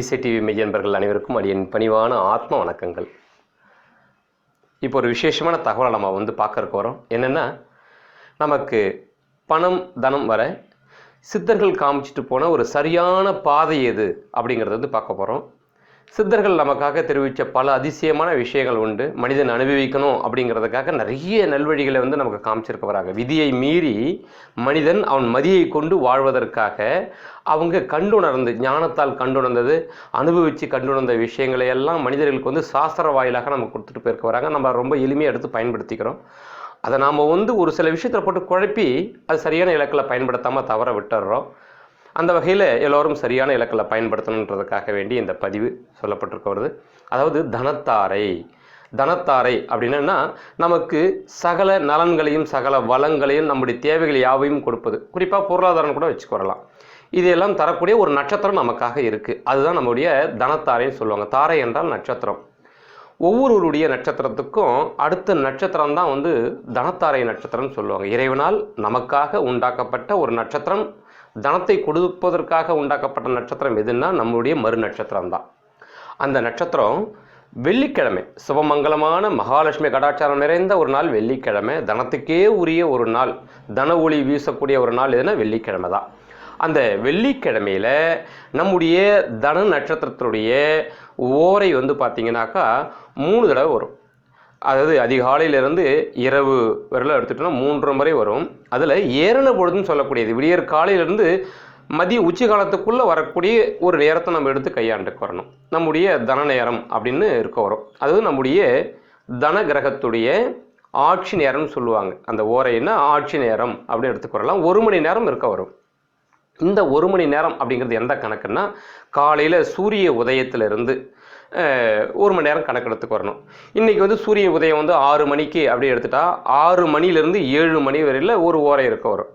இசை டிவி மெய்யன்பர்கள் அனைவருக்கும் அடியன் பணிவான ஆத்ம வணக்கங்கள். இப்போ ஒரு விசேஷமான தகவலை நம்ம பார்க்கறக்கு வரோம். என்னென்னா, நமக்கு பணம் தனம் வர சித்தர்கள் காமிச்சிட்டு போன ஒரு சரியான பாதை எது அப்படிங்கிறத பார்க்க போகிறோம். சித்தர்கள் நமக்காக தெரிவித்த பல அதிசயமான விஷயங்கள் உண்டு. மனிதன் அனுபவிக்கணும் அப்படிங்கிறதுக்காக நிறைய நல்வழிகளை நமக்கு காமிச்சிருக்க வராங்க. விதியை மீறி மனிதன் அவன் மதியை கொண்டு வாழ்வதற்காக அவங்க கண்டுணர்ந்து, ஞானத்தால் கண்டுணர்ந்தது, அனுபவித்து கண்டுணர்ந்த விஷயங்களை எல்லாம் மனிதர்களுக்கு சாஸ்திர வாயிலாக நமக்கு கொடுத்துட்டு போயிருக்க வராங்க. நம்ம ரொம்ப எளிமையாக எடுத்து பயன்படுத்திக்கிறோம். அதை நாம் ஒரு சில விஷயத்தில் போட்டு குழப்பி அது சரியான இலக்கில் பயன்படுத்தாமல் தவற விட்டுடுறோம். அந்த வகையில் எல்லோரும் சரியான இலக்கில் பயன்படுத்தணுன்றதுக்காக வேண்டி இந்த பதிவு சொல்லப்பட்டிருக்க வருது. அதாவது தனத்தாரை அப்படின்னா நமக்கு சகல நலன்களையும் சகல வளங்களையும் நம்முடைய தேவைகள் யாவையும் கொடுப்பது. குறிப்பாக பொருளாதாரம் கூட வச்சுக்கு வரலாம். இதையெல்லாம் தரக்கூடிய ஒரு நட்சத்திரம் நமக்காக இருக்குது. அதுதான் நம்முடைய தனத்தாரைன்னு சொல்லுவாங்க. தாரை என்றால் நட்சத்திரம். ஒவ்வொருவருடைய நட்சத்திரத்துக்கும் அடுத்த நட்சத்திரம் தான் தனத்தாரை நட்சத்திரம்னு சொல்லுவாங்க. இறைவனால் நமக்காக உண்டாக்கப்பட்ட ஒரு நட்சத்திரம், தனத்தை கொடுப்பதற்காக உண்டாக்கப்பட்ட நட்சத்திரம் எதுன்னா நம்முடைய மறு நட்சத்திரம் தான். அந்த நட்சத்திரம் வெள்ளிக்கிழமை, சுபமங்கலமான மகாலட்சுமி கடாச்சாரம் நிறைந்த ஒரு நாள் வெள்ளிக்கிழமை. தனத்துக்கே உரிய ஒரு நாள், தன ஒளி வீசக்கூடிய ஒரு நாள் எதுனா வெள்ளிக்கிழமை தான். அந்த வெள்ளிக்கிழமையில் நம்முடைய தன நட்சத்திரத்துடைய ஓரை பார்த்திங்கனாக்கா 3 தடவை வரும். அதாவது அதிகாலையிலிருந்து இரவு வரல எடுத்துட்டோம்னா 3 முறை வரும். அதில் ஏரண பொழுதுன்னு சொல்லக்கூடியது விடியற் காலையிலேருந்து மதிய உச்சி காலத்துக்குள்ளே வரக்கூடிய ஒரு நேரத்தை நம்ம எடுத்து கையாண்டுக்கு வரணும். நம்முடைய தன நேரம் அப்படின்னு இருக்க வரும். அது நம்முடைய தன கிரகத்துடைய ஆட்சி நேரம்னு சொல்லுவாங்க. அந்த ஓரைன்னா ஆட்சி நேரம் அப்படின்னு எடுத்துக்கு வரலாம். 1 மணி நேரம் இருக்க வரும். இந்த 1 மணி நேரம் அப்படிங்கிறது எந்த கணக்குன்னா, காலையில் சூரிய உதயத்திலிருந்து 1 மணி நேரம் கணக்கெடுத்துக்கு வரணும். இன்றைக்கி சூரிய உதயம் 6 மணிக்கு அப்படி எடுத்துட்டா 6 மணிலேருந்து 7 மணி வரையில் ஒரு ஓரை இருக்க வரும்.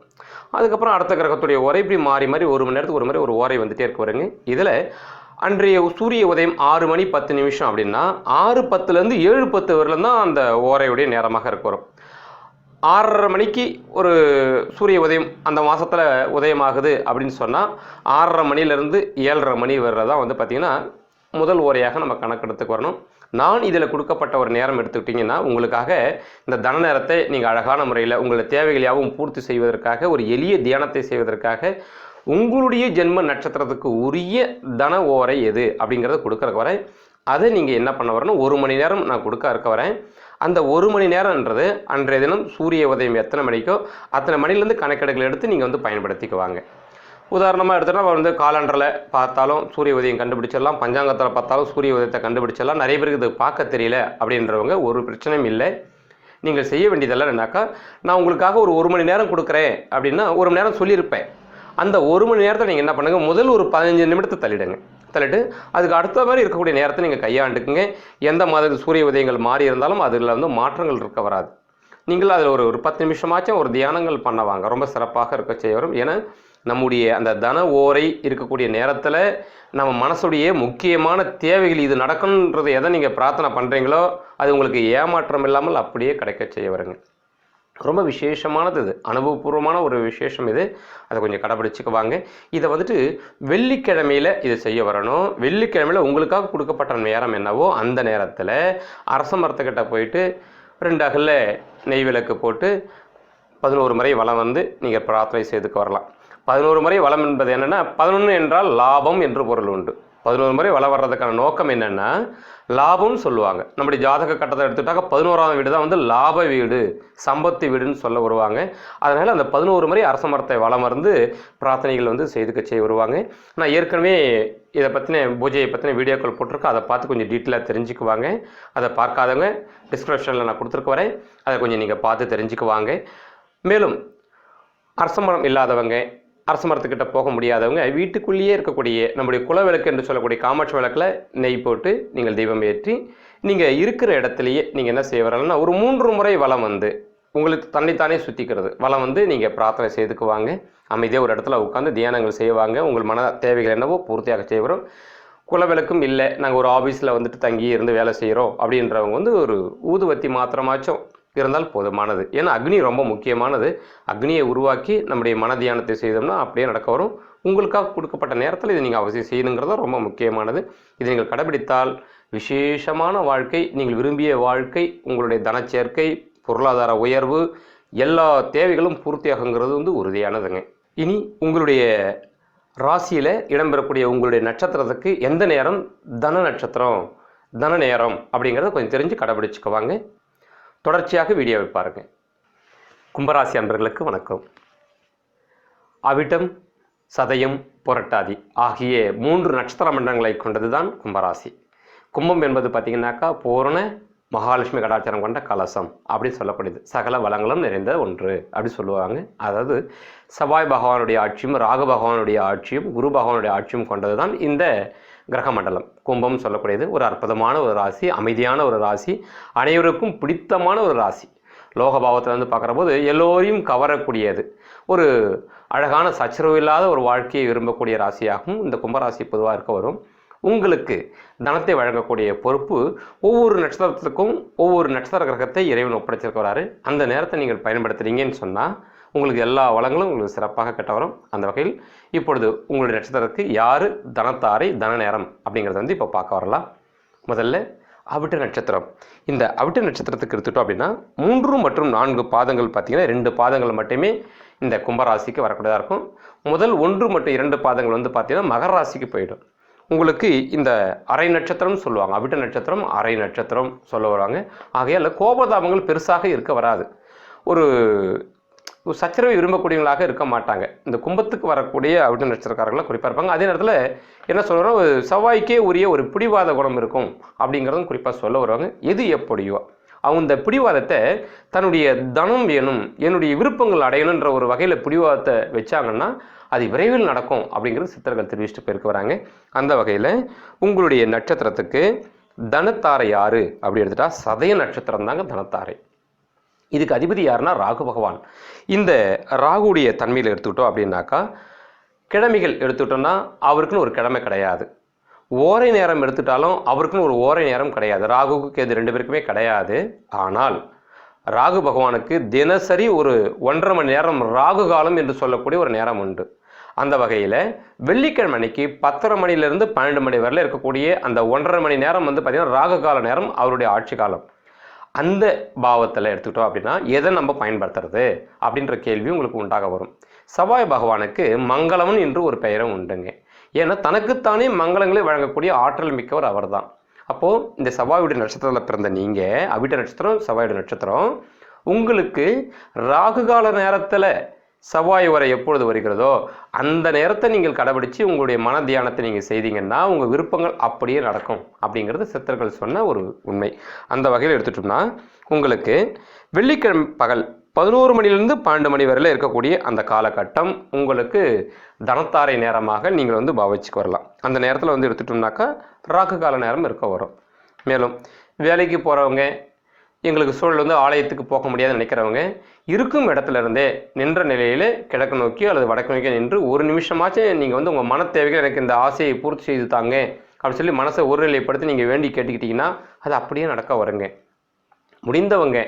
அதுக்கப்புறம் அடுத்த கிரகத்துடைய ஓரை இப்படி மாறி 1 மணி நேரத்துக்கு ஒரு மாதிரி ஒரு ஓரை வந்துட்டே இருக்க வருங்க. இதில் அன்றைய சூரிய உதயம் 6 மணி 10 நிமிஷம் அப்படின்னா 6:10லேருந்து 7:10 வரையிலும் தான் அந்த ஓரையுடைய நேரமாக இருக்க வரும். 6:30 மணிக்கு ஒரு சூரிய உதயம் அந்த மாதத்தில் உதயமாகுது அப்படின்னு சொன்னால் 6:30 மணிலேருந்து 7:30 மணி வரை தான் பார்த்திங்கன்னா முதல் ஓரையாக நம்ம கணக்கெடுத்துக்கு வரணும். நான் இதில் கொடுக்கப்பட்ட ஒரு நேரம் எடுத்துக்கிட்டிங்கன்னா, உங்களுக்காக இந்த தன நேரத்தை நீங்கள் அழகான முறையில் உங்களை தேவைகள் யாவும் பூர்த்தி செய்வதற்காக, ஒரு எளிய தியானத்தை செய்வதற்காக, உங்களுடைய ஜென்ம நட்சத்திரத்துக்கு உரிய தன ஓரை எது அப்படிங்கிறத கொடுக்குறக்கு வரேன். அதை நீங்கள் என்ன பண்ண வரணும், 1 மணி நேரம் நான் கொடுக்க இருக்க வரேன். அந்த 1 மணி நேரம்ன்றது அன்றைய தினம் சூரிய உதயம் எத்தனை மணிக்கோ அத்தனை மணிலேருந்து கணக்கெடுக்கல் எடுத்து நீங்கள் பயன்படுத்திக்குவாங்க. உதாரணமாக எடுத்தோன்னா காலண்டரில் பார்த்தாலும் சூரிய உதயம் கண்டுபிடிச்சிடலாம், பஞ்சாங்கத்தில் பார்த்தாலும் சூரிய உதயத்தை கண்டுபிடிச்சிடலாம். நிறைய பேருக்கு இது பார்க்க தெரியல அப்படின்றவங்க ஒரு பிரச்சனையும் இல்லை. நீங்கள் செய்ய வேண்டியதெல்லாம் என்னன்னாக்கா, நான் உங்களுக்காக ஒரு 1 மணி நேரம் கொடுக்குறேன் அப்படின்னா 1 மணி நேரம் சொல்லியிருப்பேன். அந்த 1 மணி நேரத்தை நீங்கள் என்ன பண்ணுங்கள், முதல் ஒரு 15 நிமிடத்தை தள்ளிட்டு அதுக்கு அடுத்த மாதிரி இருக்கக்கூடிய நேரத்தை நீங்கள் கையாண்டுக்குங்க. எந்த மாதிரி சூரிய உதயங்கள் மாறி இருந்தாலும் அதில் மாற்றங்கள் இருக்க வராது. நீங்கள் அதில் ஒரு 10 நிமிஷமாச்சும் ஒரு தியானங்கள் பண்ணவாங்க, ரொம்ப சிறப்பாக இருக்க செய்ய வரும். ஏன்னா நம்முடைய அந்த தன ஓரை இருக்கக்கூடிய நேரத்தில் நம்ம மனசுடைய முக்கியமான தேவைகள் இது நடக்கணுன்றது எதை நீங்கள் பிரார்த்தனை பண்ணுறீங்களோ அது உங்களுக்கு ஏமாற்றம் இல்லாமல் அப்படியே கிடைக்க செய்ய வருங்க. ரொம்ப விசேஷமானது இது, அனுபவபூர்வமான ஒரு விசேஷம் இது. அதை கொஞ்சம் கடைப்பிடிச்சிக்குவாங்க. இதை வெள்ளிக்கிழமையில் இதை செய்ய வரணும். வெள்ளிக்கிழமையில் உங்களுக்காக கொடுக்கப்பட்ட நேரம் என்னவோ அந்த நேரத்தில் அரச மரத்துக்கிட்ட போயிட்டு 2 அகலில் நெய் விளக்கு போட்டு 11 முறை வலம் நீங்கள் பிரார்த்தனை செய்துக்கு வரலாம். 11 முறை வலம் என்பது என்னென்னா, 11 என்றால் லாபம் என்று பொருள் உண்டு. 11 முறை வலம் வர்றதுக்கான நோக்கம் என்னென்னா லாபம்னு சொல்லுவாங்க. நம்முடைய ஜாதக கட்டத்தை எடுத்துக்கிட்டாக்க 11ஆம் வீடு தான் லாப வீடு, சம்பத்து வீடுன்னு சொல்ல வருவாங்க. அதனால் அந்த 11 முறை அரச மரத்தை வலம் பிரார்த்தனைகள் செய்துக்க செய்ய வருவாங்க. நான் ஏற்கனவே இதை பற்றின பூஜையை பற்றின வீடியோக்கள் போட்டிருக்கேன். அதை பார்த்து கொஞ்சம் டீட்டெயிலாக தெரிஞ்சுக்குவாங்க. அதை பார்க்காதவங்க டிஸ்கிரிப்ஷனில் நான் கொடுத்துருக்க வரேன், அதை கொஞ்சம் நீங்கள் பார்த்து தெரிஞ்சுக்குவாங்க. மேலும் அரச மரம் இல்லாதவங்க, அரச மரத்துக்கிட்ட போக முடியாதவங்க வீட்டுக்குள்ளேயே இருக்கக்கூடிய நம்முடைய குலவிளக்கு என்று சொல்லக்கூடிய காமாட்சி விளக்கில் நெய் போட்டு நீங்கள் தெய்வம் ஏற்றி நீங்கள் இருக்கிற இடத்துலையே நீங்கள் என்ன செய்ய வரலன்னா ஒரு 3 முறை வலம் உங்களுக்கு தன்னைத்தானே சுற்றிக்கிறது வலம் நீங்கள் பிரார்த்தனை செய்துக்குவாங்க. அமைதியாக ஒரு இடத்துல உட்காந்து தியானங்கள் செய்வாங்க. உங்கள் மன தேவைகள் என்னவோ பூர்த்தியாக செய்ய வரும். குலவிளக்கும் இல்லை, நாங்கள் ஒரு ஆஃபீஸில் தங்கி இருந்து வேலை செய்கிறோம் அப்படின்றவங்க ஒரு ஊதுவத்தி மாத்திரமாச்சும் இருந்தால் போதுமானது. ஏன்னா அக்னி ரொம்ப முக்கியமானது. அக்னியை உருவாக்கி நம்முடைய மன தியானத்தை செய்தோம்னா அப்படியே நடக்க வரும். உங்களுக்காக கொடுக்கப்பட்ட நேரத்தில் இதை நீங்கள் அவசியம் செய்யணுங்கிறது ரொம்ப முக்கியமானது. இதை நீங்கள் கடைபிடித்தால் விசேஷமான வாழ்க்கை, நீங்கள் விரும்பிய வாழ்க்கை, உங்களுடைய தனச்சேர்க்கை, பொருளாதார உயர்வு, எல்லா தேவைகளும் பூர்த்தியாகுங்கிறது உறுதியானதுங்க. இனி உங்களுடைய ராசியில் இடம்பெறக்கூடிய உங்களுடைய நட்சத்திரத்துக்கு எந்த நேரம் தன நட்சத்திரம், தன நேரம் அப்படிங்கிறத கொஞ்சம் தெரிஞ்சு கடைபிடிச்சுக்குவாங்க. தொடர்ச்சியாக வீடியோவை பாருங்கள். கும்பராசி அன்பர்களுக்கு வணக்கம். அவிட்டம், சதயம், புரட்டாதி ஆகிய 3 நட்சத்திர மண்டலங்களை கொண்டது தான் கும்பராசி. கும்பம் என்பது பார்த்திங்கனாக்கா பூரண மகாலட்சுமி கடாச்சாரம் கொண்ட கலசம் அப்படின்னு சொல்லக்கூடியது. சகல வளங்களும் நிறைந்த ஒன்று அப்படி சொல்லுவாங்க. அதாவது செவ்வாய் பகவானுடைய ஆட்சியும் ராகு பகவானுடைய ஆட்சியும் குரு பகவானுடைய ஆட்சியும் கொண்டது தான் இந்த கிரக மண்டலம். கும்பம் சொல்லக்கூடியது ஒரு அற்புதமான ஒரு ராசி, அமைதியான ஒரு ராசி, அனைவருக்கும் பிடித்தமான ஒரு ராசி. லோகபாவத்தில் பார்க்குற போது எல்லோரையும் கவரக்கூடியது, ஒரு அழகான சச்சரவு இல்லாத ஒரு வாழ்க்கையை விரும்பக்கூடிய ராசியாகவும் இந்த கும்பராசி பொதுவாக இருக்க வரும். உங்களுக்கு தனத்தை வழங்கக்கூடிய பொறுப்பு ஒவ்வொரு நட்சத்திரத்துக்கும் ஒவ்வொரு நட்சத்திர கிரகத்தை இறைவன் ஒப்படைச்சிருக்க வராரு. அந்த நேரத்தை நீங்கள் பயன்படுத்துகிறீங்கன்னு சொன்னால் உங்களுக்கு எல்லா வளங்களும் உங்களுக்கு சிறப்பாக கிட்ட வரும். அந்த வகையில் இப்பொழுது உங்களுடைய நட்சத்திரத்துக்கு யார் தனத்தாரை, தன நேரம் அப்படிங்கிறத இப்போ பார்க்க வரலாம். முதல்ல அவிட்ட நட்சத்திரம். இந்த அவிட்ட நட்சத்திரத்துக்கு எடுத்துட்டோம் அப்படின்னா 3 மற்றும் 4 பாதங்கள் பார்த்திங்கன்னா 2 பாதங்கள் மட்டுமே இந்த கும்பராசிக்கு வரக்கூடியதாக இருக்கும். முதல் 1 மற்றும் 2 பாதங்கள் பார்த்திங்கன்னா மகர ராசிக்கு போயிடும். உங்களுக்கு இந்த அரை நட்சத்திரம் சொல்லுவாங்க, அவிட்ட நட்சத்திரம் அரை நட்சத்திரம் சொல்ல வருவாங்க. ஆகையால் கோபதாபங்கள் பெருசாக இருக்க வராது. ஒரு சச்சரவை விரும்பக்கூடியவங்களாக இருக்க மாட்டாங்க. இந்த கும்பத்துக்கு வரக்கூடிய அவிட்ட நட்சத்திரக்காரர்களாக குறிப்பாக இருப்பாங்க. அதே நேரத்தில் என்ன சொல்கிறோம், செவ்வாய்க்கே உரிய ஒரு பிடிவாத குணம் இருக்கும் அப்படிங்கிறதும் குறிப்பாக சொல்ல வருவாங்க. எது எப்படியோ அவங்க இந்த பிடிவாதத்தை தன்னுடைய தனம் வேணும், என்னுடைய விருப்பங்கள் அடையணுன்ற ஒரு வகையில் பிடிவாதத்தை வச்சாங்கன்னா அது விரைவில் நடக்கும் அப்படிங்கிறது சித்தர்கள் தெரிவிச்சுட்டு போயிருக்க வராங்க. அந்த வகையில் உங்களுடைய நட்சத்திரத்துக்கு தனத்தாரை யார் அப்படி எடுத்துட்டா சதய நட்சத்திரம் தாங்க தனத்தாரை. இதுக்கு அதிபதி யாருன்னா ராகு பகவான். இந்த ராகுடைய தன்மையில் எடுத்துக்கிட்டோம் அப்படின்னாக்கா, கிழமைகள் எடுத்துக்கிட்டோம்னா அவருக்குன்னு ஒரு கிழமை கிடையாது. ஓரை நேரம் எடுத்துட்டாலும் அவருக்குன்னு ஒரு ஓரை நேரம் கிடையாது. ராகுக்கு கேது 2 பேருக்குமே கிடையாது. ஆனால் ராகு பகவானுக்கு தினசரி ஒரு 1.5 மணி நேரம் ராகு காலம் என்று சொல்லக்கூடிய ஒரு நேரம் உண்டு. அந்த வகையில் வெள்ளிக்கிழமை அன்னைக்கு 10:30 மணிலேருந்து 12 மணி வரையில் இருக்கக்கூடிய அந்த 1.5 மணி நேரம் பார்த்திங்கன்னா ராகு கால நேரம், அவருடைய ஆட்சி காலம். அந்த பாவத்தில் எடுத்துக்கிட்டோம் அப்படின்னா எதை நம்ம பயன்படுத்துறது அப்படின்ற கேள்வி உங்களுக்கு உண்டாக வரும். செவ்வாய் பகவானுக்கு மங்களவன் என்று ஒரு பெயரும் உண்டுங்க. ஏன்னா தனக்குத்தானே மங்களங்களை வழங்கக்கூடிய ஆற்றல் மிக்கவர் அவர் தான். அப்போது இந்த செவ்வாயுடைய நட்சத்திரத்தில் பிறந்த நீங்கள், அவிட்ட நட்சத்திரம் செவ்வாயுடைய நட்சத்திரம், உங்களுக்கு ராகு கால நேரத்தில் செவ்வாய் வரை எப்பொழுது வருகிறதோ அந்த நேரத்தை நீங்கள் கடைபிடித்து உங்களுடைய மன தியானத்தை நீங்கள் செய்தீங்கன்னா உங்கள் விருப்பங்கள் அப்படியே நடக்கும் அப்படிங்கிறது சித்தர்கள் சொன்ன ஒரு உண்மை. அந்த வகையில் எடுத்துட்டோம்னா உங்களுக்கு வெள்ளிக்கிழமை பகல் 11 மணிலேருந்து 12 மணி வரையில் இருக்கக்கூடிய அந்த காலகட்டம் உங்களுக்கு தனத்தாரை நேரமாக நீங்கள் பாவிச்சுக்கு வரலாம். அந்த நேரத்தில் எடுத்துட்டோம்னாக்கா ராகு கால நேரம் இருக்க வரும். மேலும் வேலைக்கு போகிறவங்க, எங்களுக்கு சூழல் ஆலயத்துக்கு போக முடியாதுன்னு நினைக்கிறவங்க, இருக்கும் இடத்துல இருந்தே நின்ற நிலையில் கிழக்கு நோக்கி அல்லது வடக்கு நோக்கி நின்று ஒரு நிமிஷமாச்சும் நீங்கள் உங்கள் மன தேவைகள் எனக்கு இந்த ஆசையை பூர்த்தி செய்து தாங்க அப்படின்னு சொல்லி மனசை ஒருநிலைப்படுத்தி நீங்கள் வேண்டி கேட்டுக்கிட்டிங்கன்னா அது அப்படியே நடக்க வருங்க. முடிந்தவங்க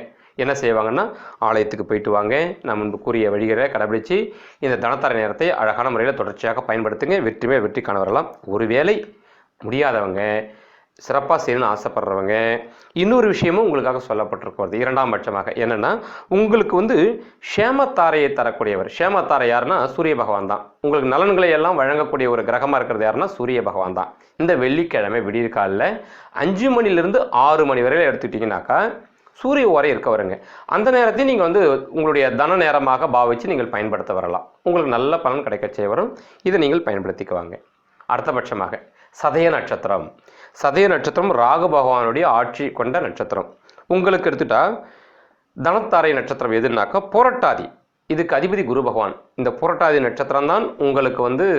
என்ன செய்வாங்கன்னா ஆலயத்துக்கு போயிட்டு வாங்க. நான் முன்பு கூறிய வழிகளை கடைபிடித்து இந்த தனத்தார நேரத்தை அழகான முறையில் தொடர்ச்சியாக பயன்படுத்துங்க. வெற்றி காண வரலாம். ஒருவேளை முடியாதவங்க, சிறப்பாக செய்யணும்னு ஆசைப்படுறவங்க, இன்னொரு விஷயமும் உங்களுக்காக சொல்லப்பட்டிருக்கிறது 2ஆம் பட்சமாக என்னென்னா, உங்களுக்கு ஷேமத்தாரையை தரக்கூடியவர். ஷேமத்தாரை யாருன்னா சூரிய பகவான் தான். உங்களுக்கு நலன்களை எல்லாம் வழங்கக்கூடிய ஒரு கிரகமாக இருக்கிறது யாருன்னா சூரிய பகவான் தான். இந்த வெள்ளிக்கிழமை விடியற் காலில் 5 மணிலேருந்து 6 மணி வரையில் எடுத்துக்கிட்டிங்கனாக்கா சூரிய ஓரை இருக்க வருங்க. அந்த நேரத்தையும் நீங்கள் உங்களுடைய தன நேரமாக பாவித்து நீங்கள் பயன்படுத்த வரலாம். உங்களுக்கு நல்ல பலன் கிடைக்க செய்ய வரும். இதை நீங்கள் பயன்படுத்திக்குவாங்க. அடுத்தபட்சமாக சதய நட்சத்திரம். சதய நட்சத்திரம் ராகு பகவானுடைய ஆட்சி கொண்ட நட்சத்திரம். உங்களுக்கு எடுத்துட்டா தனத்தாரை நட்சத்திரம் எதுனாக்கா புரட்டாதி. இதுக்கு அதிபதி குரு பகவான். இந்த புரட்டாதி நட்சத்திரம் தான் உங்களுக்கு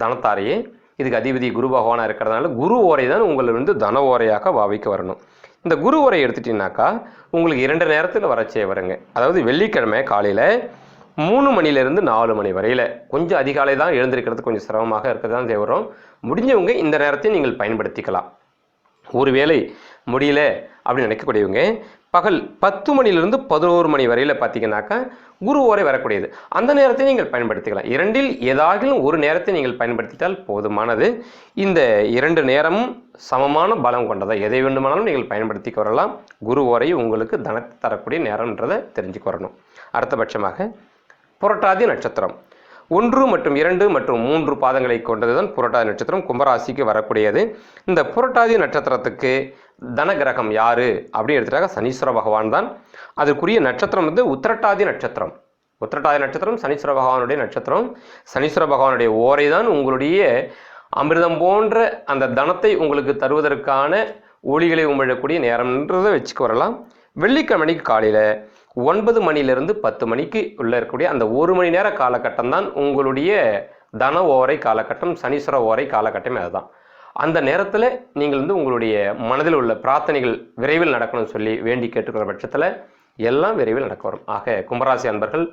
தனத்தாரையே. இதுக்கு அதிபதி குரு பகவானாக இருக்கிறதுனால குரு ஓரை தான் உங்களை தன ஓரையாக பாவிக்க வரணும். இந்த குரு ஓரை எடுத்துட்டீங்கன்னாக்கா உங்களுக்கு 2 நேரத்தில் வரச்சே வருங்க. அதாவது வெள்ளிக்கிழமை காலையில் 3 மணிலேருந்து 4 மணி வரையில் கொஞ்சம் அதிகாலை தான் எழுந்திருக்கிறது கொஞ்சம் சிரமமாக இருக்கிறது தான் தேவரும். முடிஞ்சவங்க இந்த நேரத்தையும் நீங்கள் பயன்படுத்திக்கலாம். ஒருவேளை முடியல அப்படின்னு நினைக்கக்கூடியவங்க பகல் 10 மணிலிருந்து 11 மணி வரையில் பார்த்தீங்கன்னாக்கா குரு ஓரை வரக்கூடியது. அந்த நேரத்தை நீங்கள் பயன்படுத்திக்கலாம். இரண்டில் ஏதாகிலும் ஒரு நேரத்தை நீங்கள் பயன்படுத்திட்டால் போதுமானது. இந்த 2 நேரமும் சமமான பலம் கொண்டதை எதை வேண்டுமானாலும் நீங்கள் பயன்படுத்திக்க வரலாம். குரு ஓரை உங்களுக்கு தனத்தை தரக்கூடிய நேரம்ன்றதை தெரிஞ்சுக்க வரணும். அடுத்தபட்சமாக புரட்டாதி நட்சத்திரம் 1 மற்றும் 2 மற்றும் 3 பாதங்களை கொண்டதுதான் புரட்டாதி நட்சத்திரம், கும்பராசிக்கு வரக்கூடியது. இந்த புரட்டாதி நட்சத்திரத்துக்கு தன கிரகம் யாரு அப்படின்னு எடுத்துட்டாக்க சனீஸ்வர பகவான் தான். அதற்குரிய நட்சத்திரம் வந்து உத்திரட்டாதி நட்சத்திரம். உத்திரட்டாதி நட்சத்திரம் சனீஸ்வர பகவானுடைய நட்சத்திரம். சனீஸ்வர பகவானுடைய ஓரை தான் உங்களுடைய அமிர்தம் போன்ற அந்த தனத்தை உங்களுக்கு தருவதற்கான ஒளிகளை உமிழக்கூடிய நேரம்ன்றதை வச்சுக்க வரலாம். வெள்ளிக்கிழமைக்கு காலையில் 9 மணிலிருந்து 10 மணிக்கு உள்ள இருக்கக்கூடிய அந்த 1 மணி நேர காலகட்டம் தான் உங்களுடைய தன ஓரை காலகட்டம், சனீஸ்வர ஓரை காலகட்டமே அதுதான். அந்த நேரத்தில் நீங்கள் வந்து உங்களுடைய மனதில் உள்ள பிரார்த்தனைகள் விரைவில் நடக்கணும்னு சொல்லி வேண்டி கேட்டுக்கிற பட்சத்தில் எல்லாம் விரைவில் நடக்க வரும். ஆக கும்பராசி அன்பர்கள்,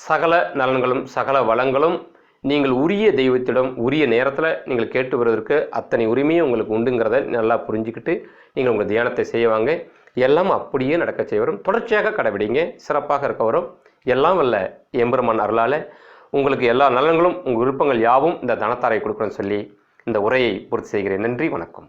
சகல நலன்களும் சகல வளங்களும் நீங்கள் உரிய தெய்வத்திடம் உரிய நேரத்தில் நீங்கள் கேட்டு வருவதற்கு அத்தனை உரிமையும் உங்களுக்கு உண்டுங்கிறத நல்லா புரிஞ்சுக்கிட்டு நீங்கள் உங்கள் தியானத்தை செய்வாங்க. எல்லாம் அப்படியே நடக்க செய்ய வரும். தொடர்ச்சியாக கடைபிடிங்க, சிறப்பாக இருக்க வரும். எல்லாம் வல்ல எம்பெருமான் அருளால் உங்களுக்கு எல்லா நலன்களும் உங்கள் விருப்பங்கள் யாவும் இந்த தனத்தாரை கொடுக்குறேன்னு சொல்லி இந்த உரையை பூர்த்தி செய்கிறேன். நன்றி, வணக்கம்.